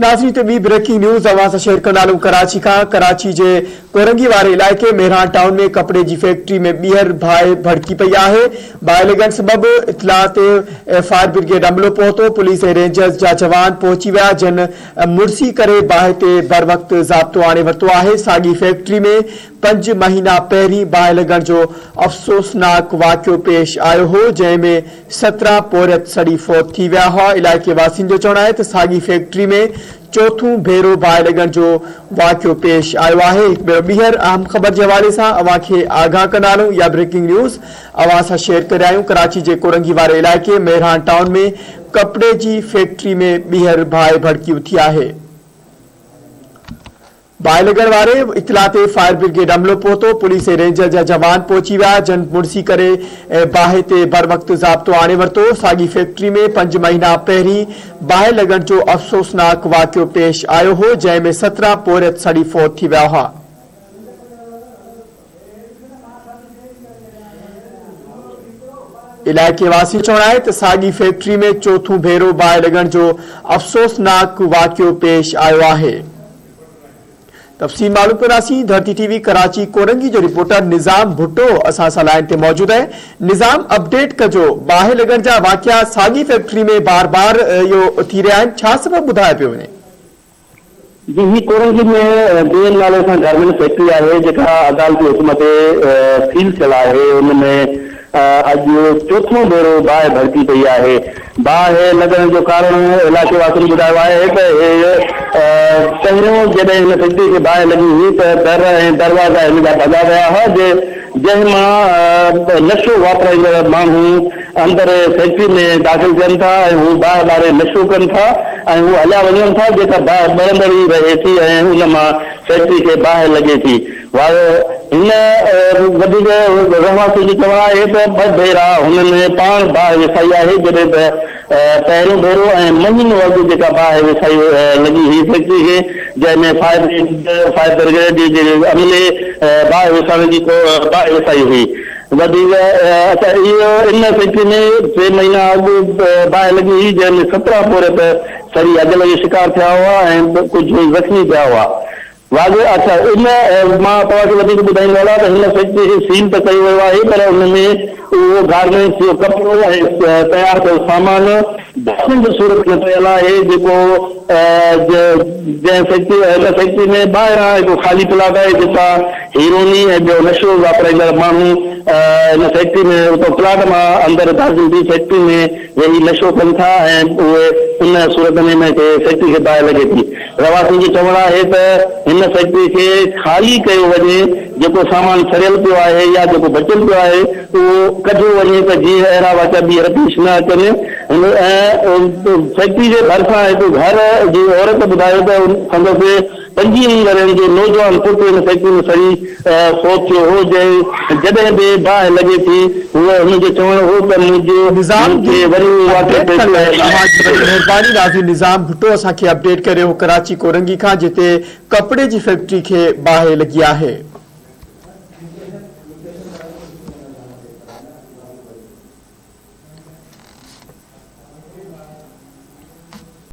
नाज़रीन तो ॿी ब्रेकिंग न्यूज़ अवां सां शेयर कंदालूं कराची खां। कराची जे कोरंगी वारे इलाइक़े मेहरान टाउन में कपड़े जी फैक्ट्री में ॿीहर बाहि भड़की पई आहे। बाहि लॻण सबबि इतलाह ते फायर ब्रिगेड अमलो पहुतो। पुलिस ऐं रेंजर्स जा जवान पहुची विया, जिन मुड़सी करे बाहि ते बर वक़्त ज़ाब्तो आणे वरितो आहे। साॻी फैक्ट्री में 5 महीना पहिरीं बाहि लॻण जो अफ़सोसनाक वाक़ियो पेश आयो हो, जंहिंमें 17 पोरियत सड़ी फौत थी विया हुआ। इलाइक़े वासियुनि जो चवणु आहे त साॻी फैक्ट्री में चौथों भेरो बाहि लॻण जो वाक़ियो पेश आयो आहे। हिकु भेरो ॿीहर अहम ख़बर जे हवाले सां अवां खे आगाह कंदालूं। या ब्रेकिंग न्यूज़ अवां सां शेयर करे आहियूं। कराची जे कोरंगी वारे इलाइक़े मेहरान टाउन में कपड़े जी फैक्ट्री में ॿीहर बाहि भड़की उथी आहे। बाहि लॻण वारे इतलाह ते फायर ब्रिगेड अमलो पहुतो। पुलिस ऐं रेंजर जा जवान पहुची विया, जिन मुड़सी करे बाहि ते बर वक़्त ज़ाब्तो आणे वरितो। साॻी फैक्ट्री में 5 महीना पहिरीं बाहि लॻण जो अफ़सोसनाक वाक़ियो पेश आयो हो, जंहिंमें 17 पोरियत सड़ी फौत थी विया हुआ। इलाइक़े वासी जो चवणु आहे त साॻी फैक्ट्री में चौथों भेरो बाहि लॻण जो अफ़सोसनाक वाक़ियो पेश आयो आहे। तफ़सील मालूम कंदासीं। धरती टीवी कराची कोरंगी जो रिपोर्टर निज़ाम भुट्टो असां सां लाइन ते मौजूद आहे। निज़ाम, अपडेट कजो, बाहि लॻण जा वाक़िया साॻी फैक्ट्री में बार बार इहो थी रहिया आहिनि, छा सबबु ॿुधाए पियो वञे? जी, ही कोरंगी में BN नाले सां गार्मेंट फैक्ट्री आहे, जेका अदालती हुकुम ते सील थियल आहे। उनमें अॼु चौथों भेरो बाहि भड़की पई आहे। बाहि लॻण जो कारण इलाइक़े वासियुनि ॿुधायो आहे त पहिरियों जॾहिं हिन फैक्ट्री खे बाहि लॻी हुई त दर ऐं दरवाज़ा हिन जा भॻा विया हुआ, जंहिंमां नशो वापराईंदड़ माण्हू अंदरि फैक्ट्री में दाख़िल थियनि था ऐं हू बाहि ॿारे नशो कनि था ऐं हू हलिया वञनि था, जेका बाहि ॿरंदड़ ई रहे थी ऐं उन मां फैक्ट्री खे बाहि लॻे थी। हिन वधीक रहवासी जी चवणु आहे त 2 भेरा हुननि पाण बाहि विसाई आहे, जॾहिं त पहिरियों भेरो ऐं महीनो अॻु जेका बाहि विसाई लॻी हुई फैक्ट्री खे, जंहिंमें फायर ब्रिगेड जे अमले बाहि विसाइण जी बाहि विसाई हुई। वधीक इहो इन फैक्ट्री में 3 महीना अॻु बाहि लॻी हुई, जंहिंमें 17 पोरियत सड़ी अजल जो शिकार थिया हुआ ऐं कुझु ज़ख़्मी थिया हुआ। अच्छा, इन मां तव्हांखे वधीक ॿुधाईंदो आहियां त हिन फैक्ट्री खे सील त कयो वियो आहे, पर हुनमें उहो गार्मेंट्स जो कपिड़ो ऐं तयारु कयल सामान बासण जी सूरत में पियल आहे, जेको जंहिं हिन फैक्ट्री में ॿाहिरां हिकु ख़ाली प्लाट आहे, जितां हीरोनी ऐं ॿियो नशो वापराईंदड़ माण्हू हिन फैक्ट्री में उतो प्लाट मां अंदरि दाख़िल थी फैक्ट्री में वेही नशो कनि था ऐं उहे उन सूरत में फैक्ट्री खे बाहि लॻे थी। रहवासियुनि जो चवणु आहे त हिन फैक्ट्री खे ख़ाली कयो वञे, जेको सामान छड़ियल पियो आहे या जेको बचियल पियो आहे उहो कढियो वञे त जीअं अहिड़ा वाक़िया ॿीहर पेश न अचनि। फैक्ट्री जे भरिसां हिकु घर जी औरत ॿुधायो त संदसि 25 वरनि जो नौजवान पुटु हिन फैक्ट्री में सड़ी फौत थियो हो, जॾहिं बि बाहि लॻे थी उहो हुनजो चवणु हो त मेहरबानी। नाज़रीन, निज़ाम भुट्टो असांखे अपडेट करे हो कराची कोरंगी खां, जिते कपड़े जी फैक्ट्री खे बाहि लॻी आहे।